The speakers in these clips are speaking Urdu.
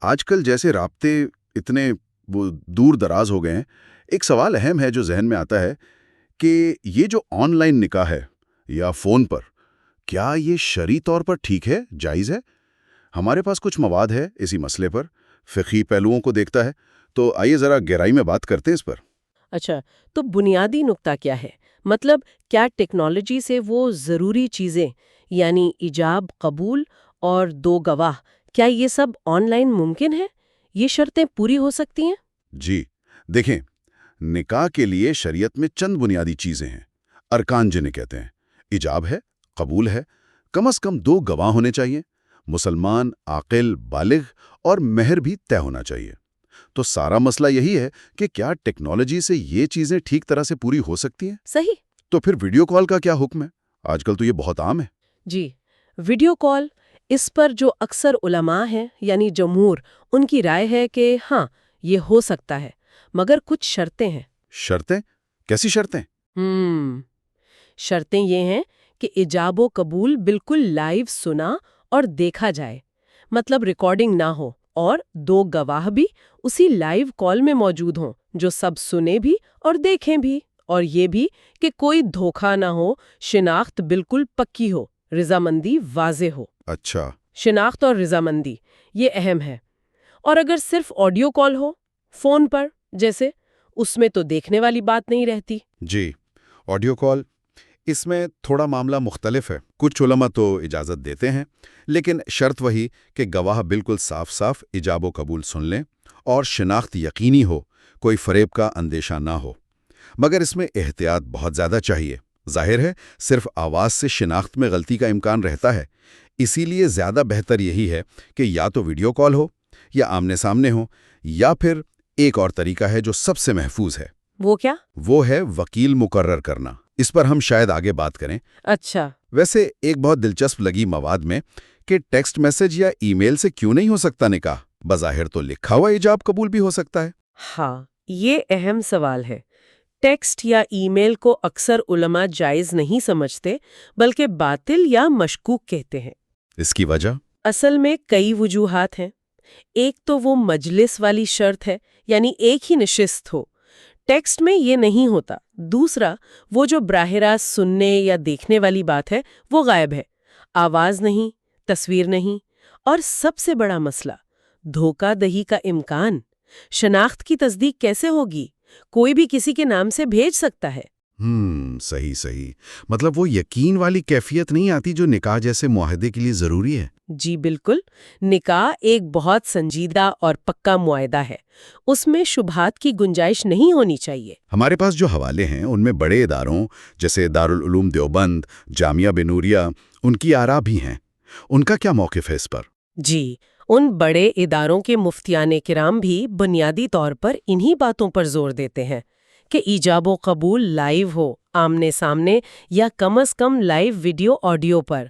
آج کل جیسے رابطے اتنے وہ دور دراز ہو گئے ہیں، ایک سوال اہم ہے جو ذہن میں آتا ہے کہ یہ جو آن لائن نکاح ہے یا فون پر، کیا یہ شرعی طور پر ٹھیک ہے، جائز ہے؟ ہمارے پاس کچھ مواد ہے اسی مسئلے پر، فقہی پہلوؤں کو دیکھتا ہے، تو آئیے ذرا گہرائی میں بات کرتے ہیں اس پر۔ اچھا، تو بنیادی نقطہ کیا ہے؟ مطلب کیا ٹیکنالوجی سے وہ ضروری چیزیں یعنی ایجاب، قبول اور دو گواہ، کیا یہ سب آن لائن ممکن ہے؟ یہ شرطیں پوری ہو سکتی ہیں؟ جی دیکھیں، نکاح کے لیے شریعت میں چند بنیادی چیزیں ہیں، ارکان جنہیں کہتے ہیں۔ ایجاب ہے، قبول ہے، کم از کم دو گواہ ہونے چاہیے، مسلمان، عاقل، بالغ، اور مہر بھی طے ہونا چاہیے۔ تو سارا مسئلہ یہی ہے کہ کیا ٹیکنالوجی سے یہ چیزیں ٹھیک طرح سے پوری ہو سکتی ہیں؟ صحیح۔ تو پھر ویڈیو کال کا کیا حکم ہے؟ آج کل تو یہ بہت عام ہے۔ جی، ویڈیو کال، اس پر جو اکثر علماء ہیں یعنی جمہور، ان کی رائے ہے کہ ہاں یہ ہو سکتا ہے، مگر کچھ شرطیں ہیں۔ شرطیں؟ کیسی شرطیں؟ شرطیں یہ ہیں کہ ایجاب و قبول بالکل لائیو سنا اور دیکھا جائے، مطلب ریکارڈنگ نہ ہو، اور دو گواہ بھی اسی لائیو کال میں موجود ہوں جو سب سنے بھی اور دیکھیں بھی، اور یہ بھی کہ کوئی دھوکہ نہ ہو، شناخت بالکل پکی ہو، رضامندی واضح ہو۔ اچھا۔ شناخت اور رضامندی یہ اہم ہے۔ اور اگر صرف آڈیو کال ہو فون پر جیسے، اس میں تو دیکھنے والی بات نہیں رہتی۔ جی، آڈیو کال، اس میں تھوڑا معاملہ مختلف ہے۔ کچھ علماء تو اجازت دیتے ہیں، لیکن شرط وہی کہ گواہ بالکل صاف صاف ایجاب و قبول سن لیں اور شناخت یقینی ہو، کوئی فریب کا اندیشہ نہ ہو۔ مگر اس میں احتیاط بہت زیادہ چاہیے۔ ظاہر ہے صرف آواز سے شناخت میں غلطی کا امکان رہتا ہے، اسی لیے زیادہ بہتر یہی ہے کہ یا تو ویڈیو کال ہو یا آمنے سامنے ہو، یا پھر ایک اور طریقہ ہے جو سب سے محفوظ ہے۔ وہ کیا؟ وہ ہے وکیل مقرر کرنا۔ اس پر ہم شاید آگے بات کریں۔ اچھا۔ ویسے ایک بہت دلچسپ لگی مواد میں کہ ٹیکسٹ میسج یا ای میل سے کیوں نہیں ہو سکتا نکاح؟ بظاہر تو لکھا ہوا ایجاب قبول بھی ہو سکتا ہے۔ ہاں، یہ اہم سوال ہے۔ ٹیکسٹ یا ای میل کو اکثر علماء جائز نہیں سمجھتے، بلکہ باطل یا مشکوک کہتے ہیں۔ اس کی وجہ؟ اصل میں کئی وجوہات ہیں۔ ایک تو وہ مجلس والی شرط ہے، یعنی ایک ہی نشست ہو۔ ٹیکسٹ میں یہ نہیں ہوتا۔ دوسرا، وہ جو براہ راست سننے یا دیکھنے والی بات ہے وہ غائب ہے، آواز نہیں، تصویر نہیں۔ اور سب سے بڑا مسئلہ، دھوکہ دہی کا امکان۔ شناخت کی تصدیق کیسے ہوگی؟ کوئی بھی کسی کے نام سے بھیج سکتا ہے۔ صحیح۔ مطلب وہ یقین والی کیفیت نہیں آتی جو نکاح جیسے معاہدے کے لیے ضروری ہے۔ جی بالکل، نکاح ایک بہت سنجیدہ اور پکا معاہدہ ہے، اس میں شبہات کی گنجائش نہیں ہونی چاہیے۔ ہمارے پاس جو حوالے ہیں ان میں بڑے اداروں جیسے دارالعلوم دیوبند، جامعہ بنوریہ، ان کی آراء بھی ہیں۔ ان کا کیا موقف ہے اس پر؟ جی، ان بڑے اداروں کے مفتیان کرام بھی بنیادی طور پر انہی باتوں پر زور دیتے ہیں کہ ایجاب و قبول لائیو ہو، آمنے سامنے، یا کم از کم لائیو ویڈیو آڈیو پر۔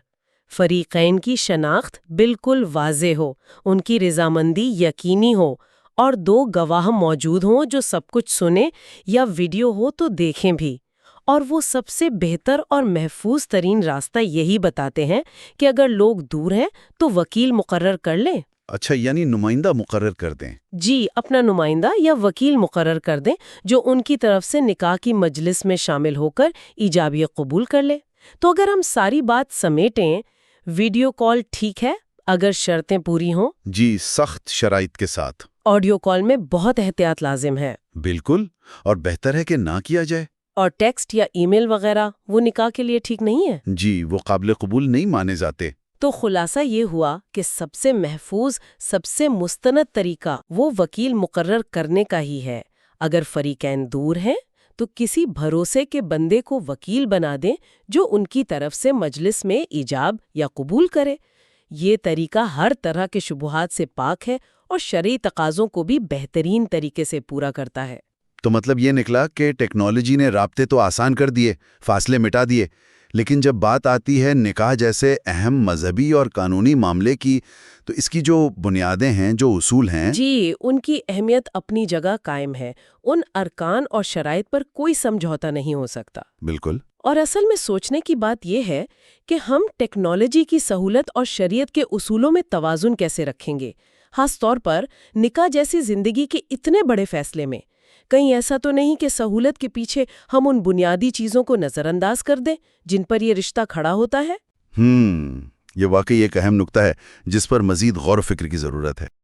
فریقین کی شناخت بالکل واضح ہو، ان کی رضامندی یقینی ہو، اور دو گواہ موجود ہوں جو سب کچھ سنیں، یا ویڈیو ہو تو دیکھیں بھی۔ اور وہ سب سے بہتر اور محفوظ ترین راستہ یہی بتاتے ہیں کہ اگر لوگ دور ہیں تو وکیل مقرر کر لیں۔ اچھا، یعنی نمائندہ مقرر کر دیں۔ جی، اپنا نمائندہ یا وکیل مقرر کر دیں جو ان کی طرف سے نکاح کی مجلس میں شامل ہو کر ایجابی قبول کر لے۔ تو اگر ہم ساری بات سمیٹیں، ویڈیو کال ٹھیک ہے اگر شرطیں پوری ہوں۔ جی، سخت شرائط کے ساتھ۔ آڈیو کال میں بہت احتیاط لازم ہے۔ بالکل، اور بہتر ہے کہ نہ کیا جائے۔ اور ٹیکسٹ یا ای میل وغیرہ وہ نکاح کے لیے ٹھیک نہیں ہے۔ جی، وہ قابل قبول نہیں مانے جاتے۔ تو خلاصہ یہ ہوا کہ سب سے محفوظ، سب سے مستند طریقہ وہ وکیل مقرر کرنے کا ہی ہے۔ اگر فریقین دور ہیں تو کسی بھروسے کے بندے کو وکیل بنا دیں جو ان کی طرف سے مجلس میں ایجاب یا قبول کرے۔ یہ طریقہ ہر طرح کے شبہات سے پاک ہے اور شرعی تقاضوں کو بھی بہترین طریقے سے پورا کرتا ہے۔ تو مطلب یہ نکلا کہ ٹیکنالوجی نے رابطے تو آسان کر دیے، فاصلے مٹا دیے، لیکن جب بات آتی ہے نکاح جیسے اہم مذہبی اور قانونی معاملے کی، تو اس کی جو بنیادیں ہیں، جو اصول ہیں، جی، ان کی اہمیت اپنی جگہ قائم ہے۔ ان ارکان اور شرائط پر کوئی سمجھوتا نہیں ہو سکتا۔ بالکل۔ اور اصل میں سوچنے کی بات یہ ہے کہ ہم ٹیکنالوجی کی سہولت اور شریعت کے اصولوں میں توازن کیسے رکھیں گے۔ خاص طور پر نکاح جیسی زندگی کے اتنے بڑے فیصلے میں کہیں ایسا تو نہیں کہ سہولت کے پیچھے ہم ان بنیادی چیزوں کو نظر انداز کر دیں جن پر یہ رشتہ کھڑا ہوتا ہے؟ یہ واقعی ایک اہم نقطہ ہے جس پر مزید غور و فکر کی ضرورت ہے۔